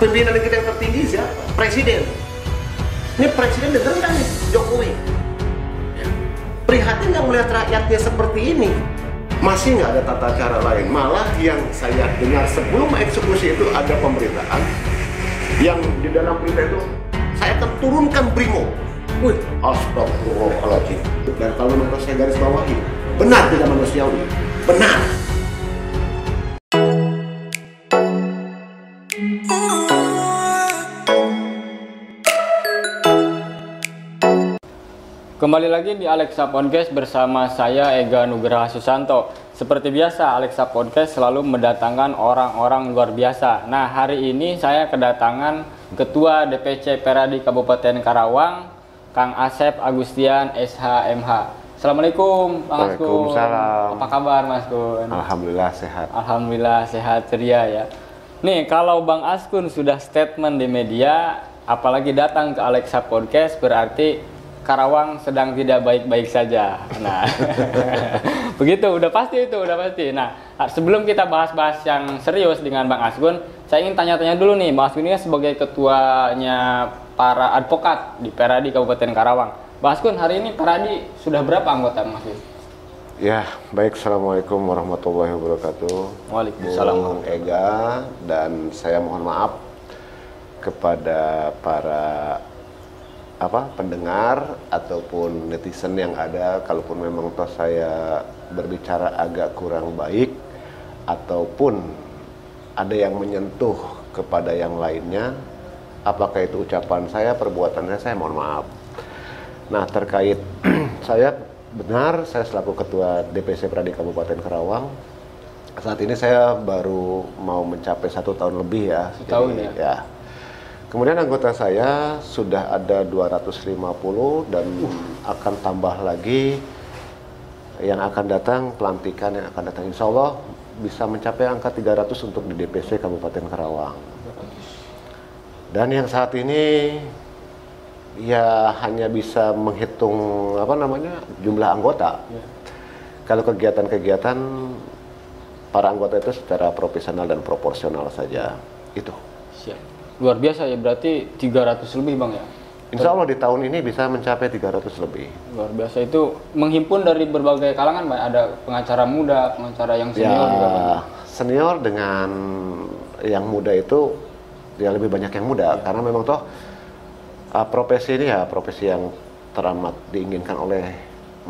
Pimpinan kita yang tertinggi siapa? Presiden. Ini presiden dengar nggak nih Jokowi? Prihatin nggak melihat rakyatnya seperti ini? Masih nggak ada tata cara lain. Malah yang saya dengar sebelum eksekusi itu ada pemberitaan yang di dalam berita itu saya akan turunkan brimo. Wih, astagfirullahaladzim. Dan kalau menurut saya garis bawahi, benar tidak manusiawi. Benar. Kembali lagi di Alexa Podcast bersama saya Ega Nugraha Susanto. Seperti biasa, Alexa Podcast selalu mendatangkan orang-orang luar biasa. Nah, hari ini saya kedatangan Ketua DPC Peradi Kabupaten Karawang, Kang Asep Agustian SHMH. Assalamualaikum, Mas Gun. Waalaikumsalam. Apa kabar, Mas Gun? Alhamdulillah sehat. Alhamdulillah sehat ceria ya. Nih, kalau Bang Askun sudah statement di media, apalagi datang ke Alexa Podcast, berarti Karawang sedang tidak baik-baik saja. Nah, begitu, udah pasti itu, udah pasti. Nah, sebelum kita bahas-bahas yang serius dengan Bang Asgun, saya ingin tanya-tanya dulu nih, Bang Asgun ini sebagai ketuanya para advokat di Peradi Kabupaten Karawang. Bang Asgun, hari ini Peradi sudah berapa anggota, Mas Asgun? Ya, baik. Assalamualaikum warahmatullahi wabarakatuh. Waalaikumsalam. Bung Ega, dan saya mohon maaf kepada para pendengar ataupun netizen yang ada, kalaupun memang toh saya berbicara agak kurang baik ataupun ada yang menyentuh kepada yang lainnya, apakah itu ucapan saya, perbuatannya, saya mohon maaf. Nah, terkait saya benar, saya selaku Ketua DPC Peradi Kabupaten Karawang, saat ini saya baru mau mencapai 1 tahun lebih ya. 1 tahun ya. Kemudian anggota saya sudah ada 250 dan akan tambah lagi yang akan datang, pelantikan yang akan datang, insya Allah bisa mencapai angka 300 untuk di DPC Kabupaten Karawang. Dan yang saat ini ya hanya bisa menghitung jumlah anggota. Kalau kegiatan-kegiatan para anggota itu secara profesional dan proporsional saja itu. Siap. Luar biasa ya, berarti 300 lebih Bang ya? Insya Allah di tahun ini bisa mencapai 300 lebih. Luar biasa, itu menghimpun dari berbagai kalangan Bang. Ada pengacara muda, pengacara yang senior juga Bang. Senior dengan yang muda itu ya lebih banyak yang muda, karena memang toh profesi ini ya profesi yang teramat diinginkan oleh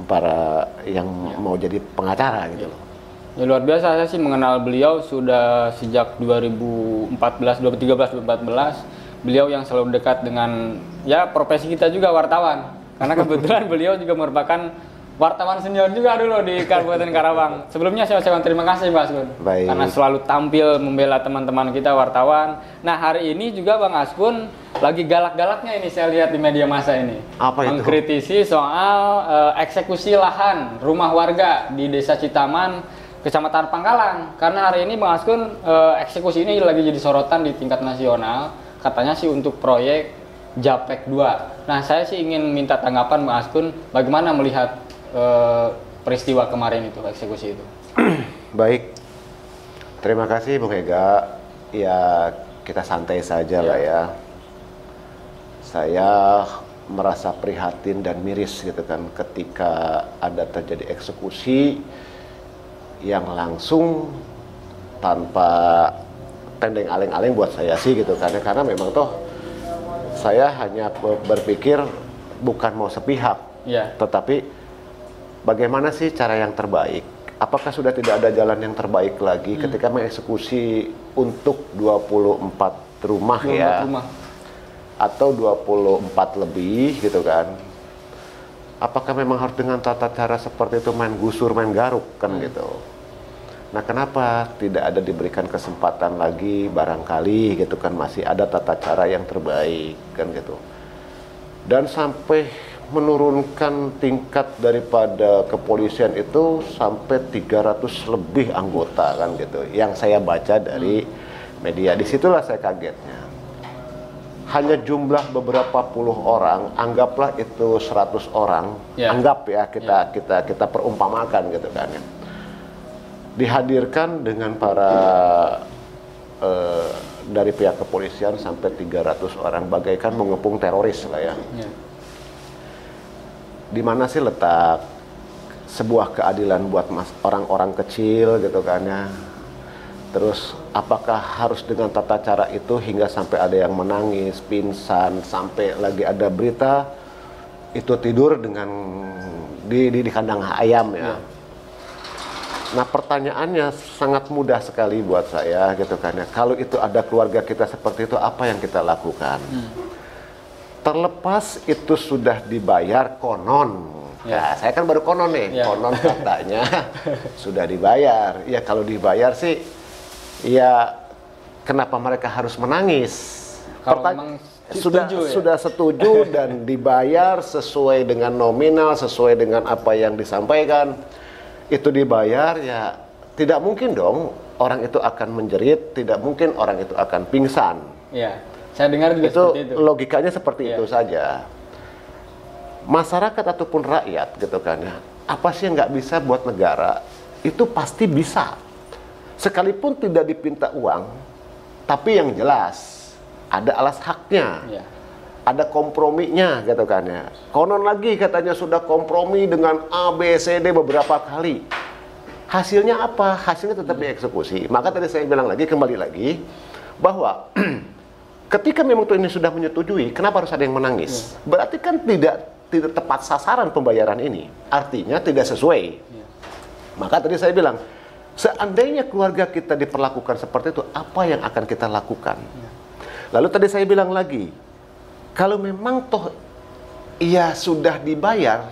para yang mau jadi pengacara gitu loh. Ya, luar biasa, saya sih mengenal beliau sudah sejak 2014, 2013, 2014. Beliau yang selalu dekat dengan ya profesi kita juga, wartawan. Karena kebetulan beliau juga merupakan wartawan senior juga dulu di Kabupaten Karawang. Sebelumnya saya ucapkan terima kasih Mas Asgun. Baik. Karena selalu tampil membela teman-teman kita wartawan. Nah, hari ini juga Bang Asgun lagi galak-galaknya ini saya lihat di media massa ini. Apa itu? Mengkritisi soal eksekusi lahan rumah warga di Desa Citaman, Kecamatan Pangkalan. Karena hari ini Bang Asgun eksekusi ini lagi jadi sorotan di tingkat nasional. Katanya sih untuk proyek Japek 2. Nah, saya sih ingin minta tanggapan Bang Asgun, bagaimana melihat peristiwa kemarin itu, eksekusi itu. Baik, terima kasih Bung Ega. Ya, kita santai saja lah ya. Saya merasa prihatin dan miris gitu kan ketika ada terjadi eksekusi yang langsung tanpa tendeng aleng-aleng buat saya sih gitu, karena memang toh saya hanya berpikir bukan mau sepihak, tetapi bagaimana sih cara yang terbaik. Apakah sudah tidak ada jalan yang terbaik lagi ketika mengeksekusi untuk 24 rumah 24 rumah atau 24 lebih gitu kan? Apakah memang harus dengan tata cara seperti itu, main gusur, main garuk kan gitu? Nah, kenapa tidak ada diberikan kesempatan lagi, barangkali gitu kan, masih ada tata cara yang terbaik kan gitu. Dan sampai menurunkan tingkat daripada kepolisian itu sampai 300 lebih anggota kan gitu. Yang saya baca dari media, disitulah saya kagetnya. hanya jumlah beberapa puluh orang, anggaplah itu 100 orang, anggap ya kita perumpamakan gitu kan ya. Dihadirkan dengan para dari pihak kepolisian sampai 300 orang, bagaikan mengepung teroris lah ya. Di mana sih letak sebuah keadilan buat orang-orang kecil gitu kan ya. Terus apakah harus dengan tata cara itu hingga sampai ada yang menangis, pingsan, sampai lagi ada berita itu tidur dengan di kandang ayam ya. Nah pertanyaannya sangat mudah sekali buat saya gitu kan ya. Kalau itu ada keluarga kita seperti itu, apa yang kita lakukan? Terlepas itu sudah dibayar konon. Ya, saya kan baru konon nih, konon katanya sudah dibayar. Ya kalau dibayar sih, ya kenapa mereka harus menangis? Sudah setuju dan dibayar sesuai dengan nominal, sesuai dengan apa yang disampaikan. Itu dibayar, ya tidak mungkin dong orang itu akan menjerit, tidak mungkin orang itu akan pingsan. Iya, saya dengar juga itu seperti itu. Logikanya seperti itu saja. Masyarakat ataupun rakyat gitu kan ya, apa sih yang nggak bisa buat negara? Itu pasti bisa. Sekalipun tidak dipinta uang, tapi yang jelas ada alas haknya. Ada komprominya gitu kan ya. Konon lagi katanya sudah kompromi dengan A, B, C, D beberapa kali. Hasilnya apa? Hasilnya tetap dieksekusi. Maka tadi saya bilang lagi, kembali lagi, bahwa ketika memang ini sudah menyetujui, kenapa harus ada yang menangis? Berarti kan tidak tepat sasaran pembayaran ini. Artinya tidak sesuai. Maka tadi saya bilang, seandainya keluarga kita diperlakukan seperti itu, apa yang akan kita lakukan? Lalu tadi saya bilang lagi, kalau memang toh ia sudah dibayar,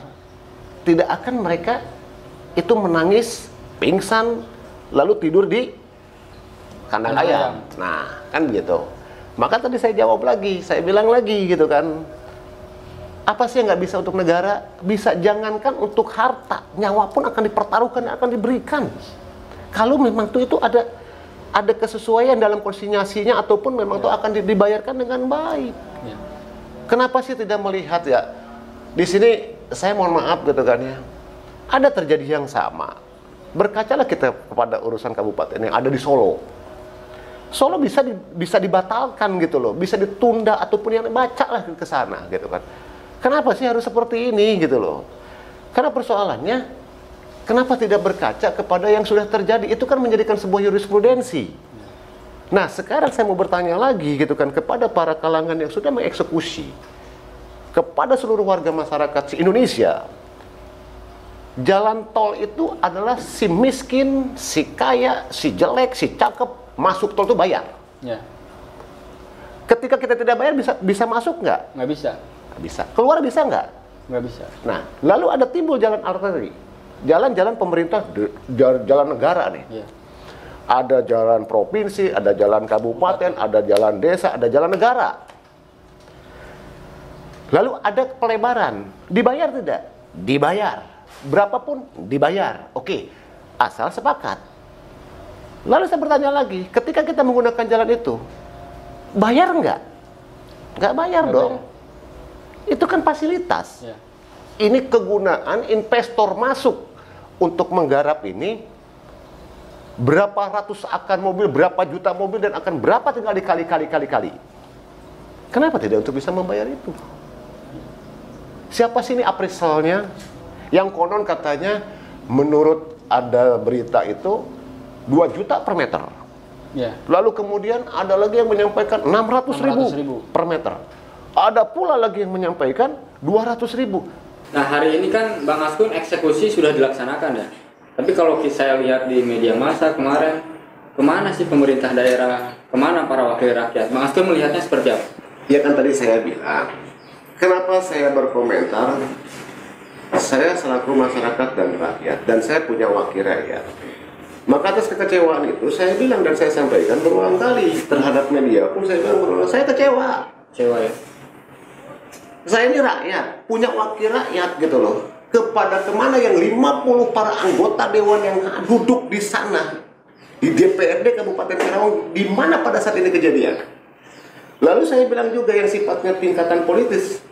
tidak akan mereka itu menangis, pingsan, lalu tidur di kandang ayam. Nah, kan begitu. Maka tadi saya jawab lagi, saya bilang lagi gitu kan, apa sih yang nggak bisa untuk negara? Bisa, jangankan untuk harta, nyawa pun akan dipertaruhkan, akan diberikan. Kalau memang itu ada kesesuaian dalam konsinyasinya, ataupun memang itu akan dibayarkan dengan baik. Kenapa sih tidak melihat ya? Di sini saya mohon maaf gitu kan ya, ada terjadi yang sama. Berkacalah kita kepada urusan kabupaten yang ada di Solo. Solo bisa dibatalkan gitu loh, bisa ditunda ataupun yang bacalah ke sana gitu kan. Kenapa sih harus seperti ini gitu loh? Karena persoalannya, kenapa tidak berkaca kepada yang sudah terjadi? Itu kan menjadikan sebuah jurisprudensi. Nah, sekarang saya mau bertanya lagi gitu kan kepada para kalangan yang sudah mengeksekusi, kepada seluruh warga masyarakat Indonesia. Jalan tol itu adalah si miskin, si kaya, si jelek, si cakep, masuk tol itu bayar. Ketika kita tidak bayar, bisa masuk nggak? Nggak bisa. Bisa. Keluar bisa nggak? Nggak bisa. Nah, lalu ada timbul jalan arteri. Jalan-jalan pemerintah, jalan negara nih. Ada jalan provinsi, ada jalan kabupaten, ada jalan desa, ada jalan negara. Lalu ada pelebaran. Dibayar tidak? Dibayar. Berapapun dibayar. Oke, asal sepakat. Lalu saya bertanya lagi, ketika kita menggunakan jalan itu, bayar nggak? Nggak bayar dong. Itu kan fasilitas. Ini kegunaan investor masuk untuk menggarap ini. Berapa ratus akan mobil, berapa juta mobil, dan akan berapa tinggal dikali-kali. Kenapa tidak untuk bisa membayar itu? Siapa sih ini appraisalnya? Yang konon katanya menurut ada berita itu 2 juta per meter. Lalu kemudian ada lagi yang menyampaikan 600.000 per meter. Ada pula lagi yang menyampaikan 200.000. Nah, hari ini kan Bang Askun eksekusi sudah dilaksanakan ya. Tapi kalau saya lihat di media massa kemarin, kemana sih pemerintah daerah, kemana para wakil rakyat? Bang Askun melihatnya seperti apa? Ya kan tadi saya bilang, kenapa saya berkomentar? Saya selaku masyarakat dan rakyat, dan saya punya wakil rakyat. Maka atas kekecewaan itu saya bilang dan saya sampaikan berulang kali terhadap media pun saya bilang berulang, saya kecewa. Kecewa ya. Saya ini rakyat, punya wakil rakyat gitu loh. Kepada kemana yang 50 para anggota dewan yang duduk di sana, di DPRD Kabupaten Karawang, di mana pada saat ini kejadian. Lalu saya bilang juga yang sifatnya tingkatan politis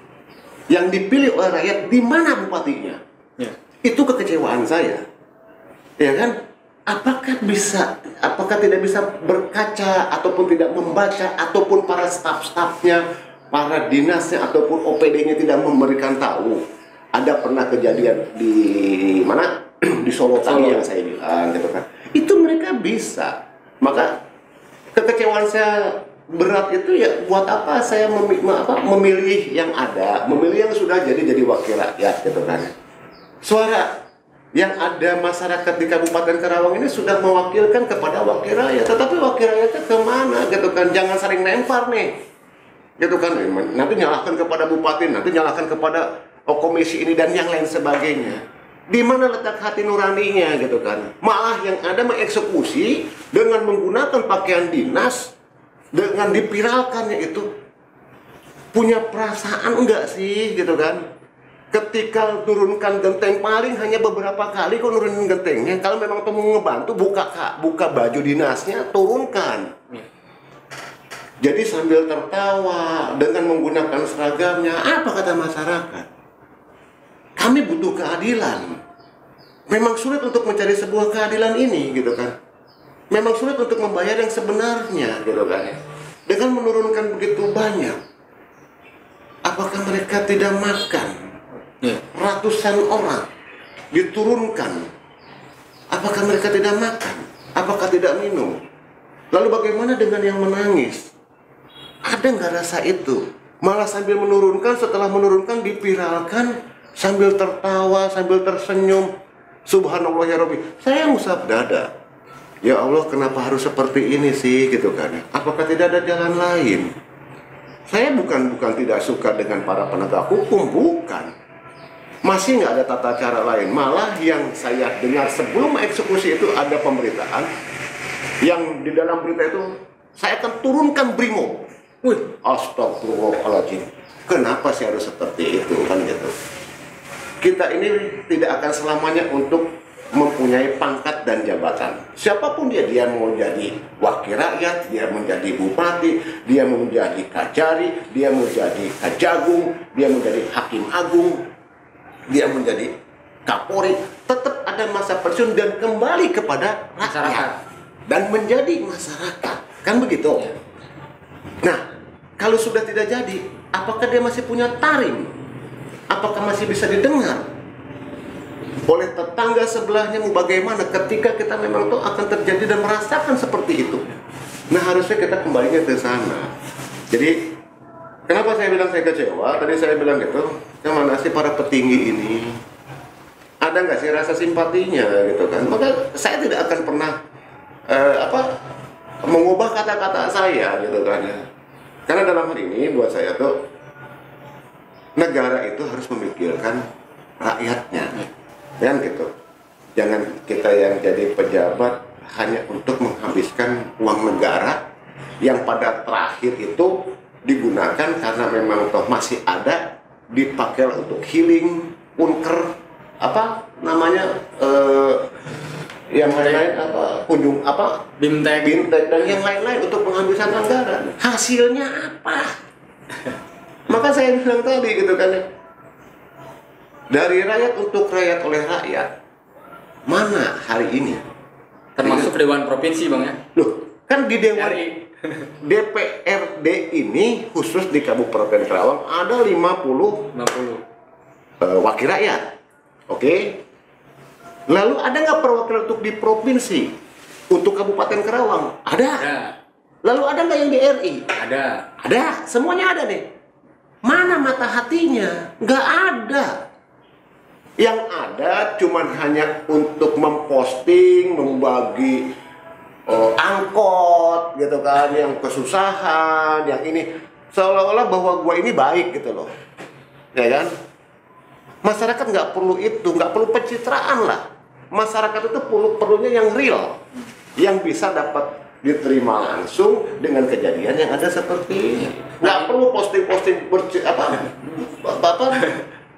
yang dipilih oleh rakyat, di mana bupatinya? Ya. Itu kekecewaan saya, ya kan? Apakah tidak bisa berkaca ataupun tidak membaca, ataupun para staf-stafnya, para dinasnya ataupun OPD-nya tidak memberikan tahu? Ada pernah kejadian di mana di Solo tadi yang saya bilang gitu kan? Itu mereka bisa. Maka kekecewaan saya berat itu ya, buat apa saya memilih yang ada, memilih yang sudah jadi wakil rakyat gitu kan? Suara yang ada masyarakat di Kabupaten Karawang ini sudah mewakilkan kepada wakil rakyat, tetapi wakil rakyatnya kemana gitu kan? Jangan sering lempar nih gitu kan, nanti nyalahkan kepada bupati, nanti nyalahkan kepada komisi ini dan yang lain sebagainya. Di mana letak hati nuraninya gitu kan? Malah yang ada mengeksekusi dengan menggunakan pakaian dinas, dengan dipiralkannya itu. Punya perasaan enggak sih gitu kan? Ketika turunkan genteng, paling hanya beberapa kali kok nurunin gentengnya. Kalau memang mau ngebantu, buka baju dinasnya, turunkan. Jadi sambil tertawa dengan menggunakan seragamnya, apa kata masyarakat? Kami butuh keadilan. Memang sulit untuk mencari sebuah keadilan ini gitu kan. Memang sulit untuk membayar yang sebenarnya gitu kan. Dengan menurunkan begitu banyak, apakah mereka tidak makan? Ratusan orang diturunkan, apakah mereka tidak makan? Apakah tidak minum? Lalu bagaimana dengan yang menangis? Ada nggak rasa itu? Malah sambil menurunkan, setelah menurunkan dipiralkan, sambil tertawa, sambil tersenyum. Subhanallah ya Rabbi, saya ngusap dada. Ya Allah, kenapa harus seperti ini sih gitu kan? Apakah tidak ada jalan lain? Saya bukan tidak suka dengan para penegak hukum, bukan. Masih nggak ada tata cara lain. Malah yang saya dengar sebelum eksekusi itu ada pemberitaan yang di dalam berita itu, saya akan turunkan BRIMOB. Wih, astagfirullahaladzim. Kenapa sih harus seperti itu kan gitu? Kita ini tidak akan selamanya untuk mempunyai pangkat dan jabatan. Siapapun dia mau jadi wakil rakyat, dia menjadi bupati, dia mau menjadi kajari, dia mau jadi kajagung, dia menjadi hakim agung, dia menjadi kapolri, tetap ada masa pensiun dan kembali kepada rakyat dan menjadi masyarakat, kan begitu? Nah, kalau sudah tidak jadi, apakah dia masih punya taring? Apakah masih bisa didengar oleh tetangga sebelahnya? Mau bagaimana ketika kita memang tuh akan terjadi dan merasakan seperti itu? Nah, harusnya kita kembalinya ke sana. Jadi kenapa saya bilang saya kecewa? Tadi saya bilang gitu, kemana sih para petinggi ini? Ada nggak sih rasa simpatinya gitu kan? Maka saya tidak akan pernah mengubah kata-kata saya gitu kan. Karena dalam hal ini buat saya tuh, negara itu harus memikirkan rakyatnya, kan gitu. Jangan kita yang jadi pejabat hanya untuk menghabiskan uang negara yang pada terakhir itu digunakan karena memang toh masih ada, dipakai untuk healing, unker, yang lain-lain bimtek dan yang lain-lain untuk penghabisan anggaran. Hasilnya apa? Maka saya bilang tadi gitu kan, dari rakyat untuk rakyat oleh rakyat, mana hari ini? Termasuk Dewan Provinsi Bang ya? Loh, kan di Dewan DPRD ini khusus di Kabupaten Karawang ada 50 wakil rakyat. Oke. Lalu ada nggak perwakilan untuk di provinsi? Untuk Kabupaten Karawang? Ada. Lalu ada nggak yang di RI? Ada. Semuanya ada deh. Mana mata hatinya? Nggak ada. Yang ada cuman hanya untuk memposting, membagi angkot gitu kan, yang kesusahan, yang ini seolah-olah bahwa gua ini baik gitu loh, ya kan? Masyarakat nggak perlu itu, nggak perlu pencitraan lah. Masyarakat itu perlunya yang real, yang bisa dapat diterima langsung dengan kejadian yang ada seperti ini. Nggak perlu posting-posting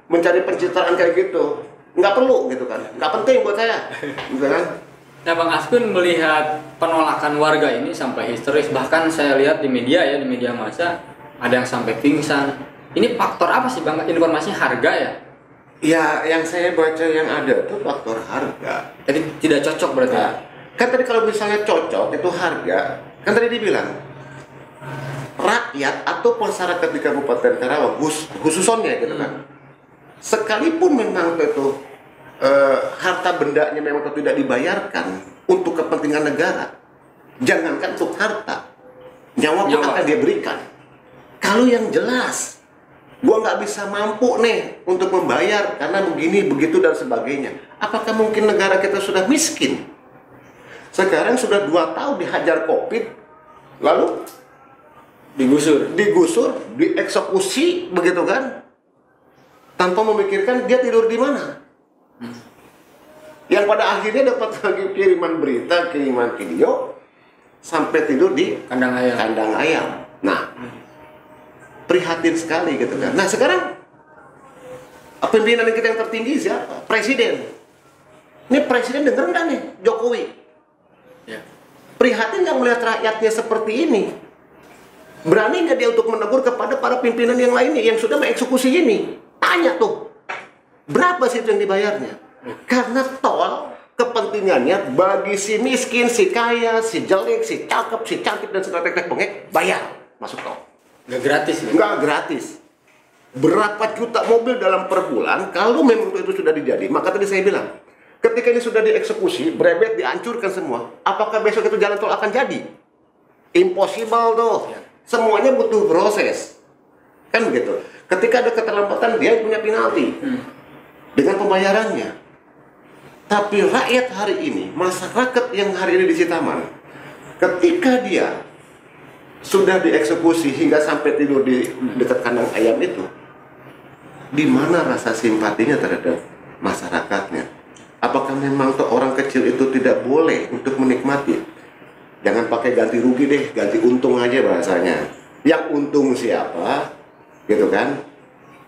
mencari pencitraan kayak gitu, nggak perlu gitu kan, nggak penting buat saya, gitu kan? Nah, Bang Askun melihat penolakan warga ini sampai histeris, bahkan saya lihat di media ya, di media massa ada yang sampai pingsan. Ini faktor apa sih Bang? Informasinya harga ya? Ya, yang saya baca yang ada itu faktor harga. Jadi tidak cocok berarti. Nah, kan tadi kalau misalnya cocok itu harga, kan tadi dibilang rakyat atau masyarakat di Kabupaten Karawang khususnya gitu kan. Sekalipun memang itu harta bendanya memang tidak dibayarkan untuk kepentingan negara, jangankan untuk harta, nyawa pun akan dia berikan. Kalau yang jelas, gua nggak bisa mampu nih untuk membayar karena begini, begitu dan sebagainya. Apakah mungkin negara kita sudah miskin? Sekarang sudah 2 tahun dihajar COVID, lalu digusur, dieksekusi, begitu kan? Tanpa memikirkan dia tidur di mana. Yang pada akhirnya dapat lagi kiriman berita, kiriman video, sampai tidur di kandang ayam. Nah, prihatin sekali gitu kan. Nah, sekarang pimpinan kita yang tertinggi siapa? Presiden. Ini presiden denger nggak nih Jokowi? Ya. Prihatin nggak melihat rakyatnya seperti ini? Berani nggak dia untuk menegur kepada para pimpinan yang lainnya yang sudah mengeksekusi ini? Tanya tuh, berapa sih itu yang dibayarnya? Karena tol kepentingannya bagi si miskin, si kaya, si jelek, si cakep, si cantik dan setetek bengek bayar masuk tol. Nggak gratis ya? Nggak gratis. Berapa juta mobil dalam per bulan kalau memang itu sudah dijadi. Maka tadi saya bilang, ketika ini sudah dieksekusi, berebet, dihancurkan semua, apakah besok itu jalan tol akan jadi? Impossible tuh. Semuanya butuh proses. Kan begitu. Ketika ada keterlambatan, dia punya penalti dengan pembayarannya. Tapi rakyat hari ini, masyarakat yang hari ini di Sitaman, ketika dia sudah dieksekusi hingga sampai tidur di dekat kandang ayam itu, di mana rasa simpatinya terhadap masyarakatnya? Apakah memang tuh orang kecil itu tidak boleh untuk menikmati? Jangan pakai ganti rugi deh, ganti untung aja bahasanya. Yang untung siapa? Gitu kan?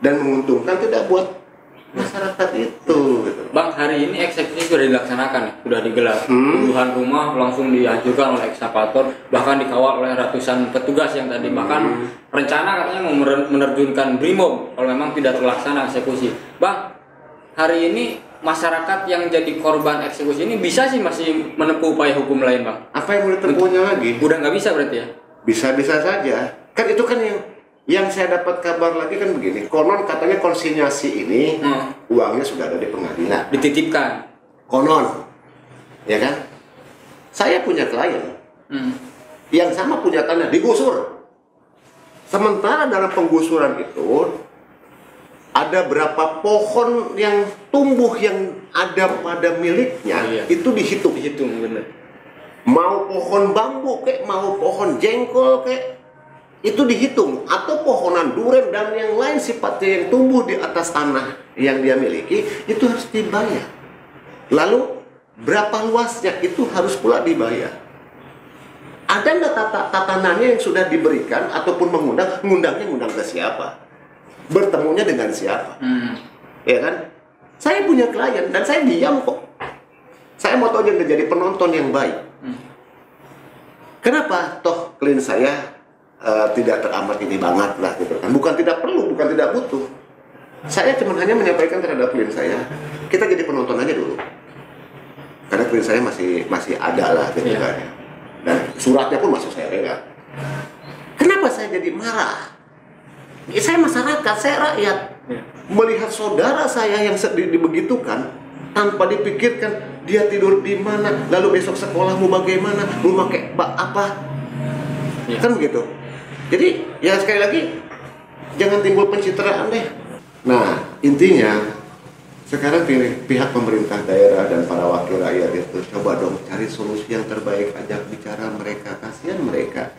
Dan menguntungkan tidak buat masyarakat itu gitu. Bang, hari ini eksekusi sudah dilaksanakan ya? Sudah digelar. Puluhan rumah langsung dihancurkan oleh ekskavator, bahkan dikawal oleh ratusan petugas yang tadi bahkan rencana katanya mau menerjunkan brimob kalau memang tidak terlaksana eksekusi. Bang, hari ini masyarakat yang jadi korban eksekusi ini bisa sih masih menempuh upaya hukum lain, Bang? Apa yang mau ditempuhnya lagi? Udah nggak bisa berarti ya? Bisa-bisa saja. Kan itu kan yang saya dapat kabar lagi kan begini. Konon katanya konsinyasi ini uangnya sudah ada di pengadilan. Dititipkan. Konon. Ya kan? Saya punya klien yang sama punya tanah digusur. Sementara dalam penggusuran itu ada berapa pohon yang tumbuh yang ada pada miliknya itu dihitung. Bener. Mau pohon bambu kek, mau pohon jengkol kek, itu dihitung. Atau pohonan duren dan yang lain sifatnya yang tumbuh di atas tanah yang dia miliki, itu harus dibayar. Lalu berapa luasnya itu harus pula dibayar. Ada nggak tatanannya yang sudah diberikan ataupun ngundangnya ke siapa? Bertemunya dengan siapa? Ya kan? Saya punya klien dan saya diam kok. Saya mau tahu dia jadi penonton yang baik. Kenapa? Toh klien saya tidak teramat ini banget lah gitu kan. Bukan tidak perlu, bukan tidak butuh. Saya cuma hanya menyampaikan terhadap klien saya, kita jadi penonton aja dulu. Karena klien saya masih ada lah gitu kan. Dan suratnya pun masih saya pegang. Kenapa saya jadi marah? Saya masyarakat, saya rakyat. Melihat saudara saya yang dibegitukan tanpa dipikirkan dia tidur di mana, lalu besok sekolah mau bagaimana, mau pakai apa, kan begitu. Jadi ya sekali lagi jangan timbul pencitraan deh. Nah intinya sekarang pihak pemerintah daerah dan para wakil rakyat itu coba dong cari solusi yang terbaik, ajak bicara mereka, kasihan mereka.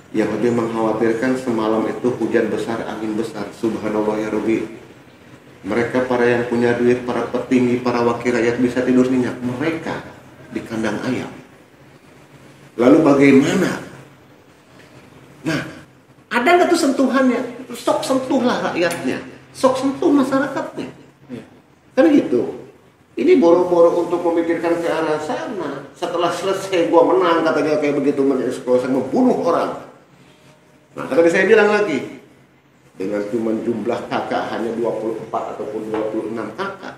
Yang lebih mengkhawatirkan semalam itu hujan besar, angin besar, subhanallah ya Rabbi. Mereka para yang punya duit, para petinggi, para wakil rakyat bisa tidur nyenyak. Mereka di kandang ayam. Lalu bagaimana? Nah, ada nggak tuh sentuhannya? Sok sentuhlah rakyatnya, sok sentuh masyarakatnya. Kan gitu. Ini boro-boro untuk memikirkan ke arah sana. Setelah selesai gua menang, katanya kayak begitu mengeksplosif membunuh orang. Nah, tadi saya bilang lagi, dengan cuma jumlah kakak hanya 24 ataupun 26 kakak,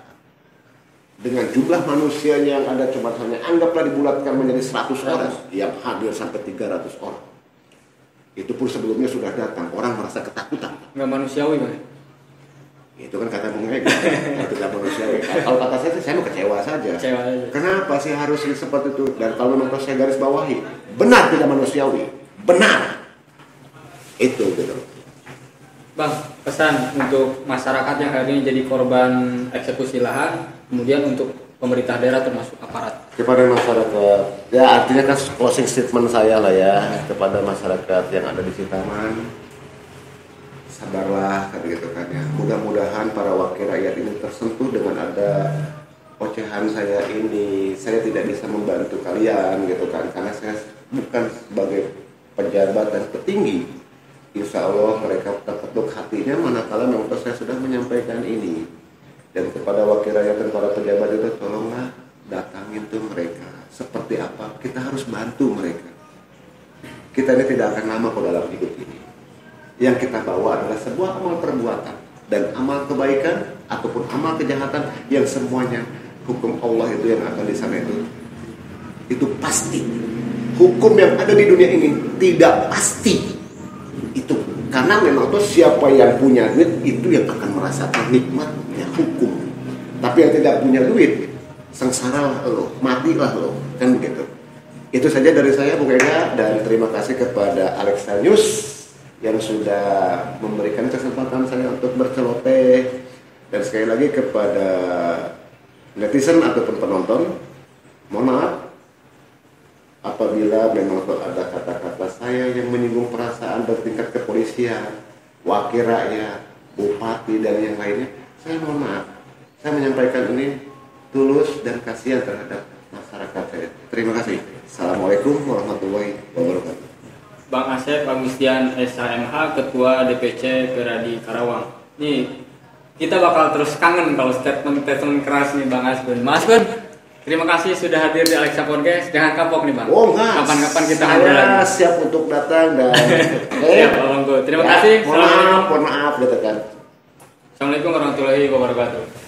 dengan jumlah manusia yang ada cuma hanya anggaplah dibulatkan menjadi 100 orang, yang hadir sampai 300 orang. Itu pun sebelumnya sudah datang, orang merasa ketakutan. Nggak manusiawi, Bang. Itu kan kata Bung Ega, tidak manusiawi. Kalau kata saya mau kecewa saja. Kecewa aja. Kenapa sih harus seperti itu? Dan kalau memang saya garis bawahi, benar tidak manusiawi, benar. Itu gitu. Bang, pesan untuk masyarakat yang hari ini jadi korban eksekusi lahan, kemudian untuk pemerintah daerah termasuk aparat. Kepada masyarakat, ya artinya kan closing statement saya lah ya, kepada masyarakat yang ada di Citaman. Sabarlah, kan gitu kan ya. Mudah-mudahan para wakil rakyat ini tersentuh dengan ada ocehan saya ini. Saya tidak bisa membantu kalian gitu kan, karena saya bukan sebagai pejabat dan petinggi. Insya Allah mereka terketuk hatinya manakala memang saya sudah menyampaikan ini. Dan kepada wakil rakyat dan para pejabat itu, tolonglah datangin tuh mereka. Seperti apa, kita harus bantu mereka. Kita ini tidak akan lama kok dalam hidup ini. Yang kita bawa adalah sebuah amal perbuatan dan amal kebaikan ataupun amal kejahatan yang semuanya hukum Allah itu yang akan di sana itu pasti. Hukum yang ada di dunia ini tidak pasti. Itu karena memang tuh siapa yang punya duit itu yang akan merasakan nikmatnya hukum. Tapi yang tidak punya duit, sengsara lo, matilah lo, kan begitu. Itu saja dari saya, Bung Ega, dan terima kasih kepada Alexa News yang sudah memberikan kesempatan saya untuk berceloteh, dan sekali lagi kepada netizen ataupun penonton, mohon maaf apabila memang ada kata-kata saya yang menyinggung perasaan bertingkat kepolisian, wakil rakyat, bupati dan yang lainnya. Saya mohon maaf, saya menyampaikan ini tulus dan kasihan terhadap masyarakat saya. Terima kasih. Assalamualaikum warahmatullahi wabarakatuh. Bang Asep Agustian SHMH, Ketua DPC Peradi Karawang. Nih, kita bakal terus kangen kalau statement keras nih Bang Askun. Mas Askun, terima kasih sudah hadir di Alexa Podcast. Jangan kapok nih Bang. Oh enggak. Kapan-kapan kita hadir lagi. Saya siap untuk datang dan Siap, Bang. Terima kasih. Mohon maaf gitu kan. Assalamualaikum warahmatullahi wabarakatuh.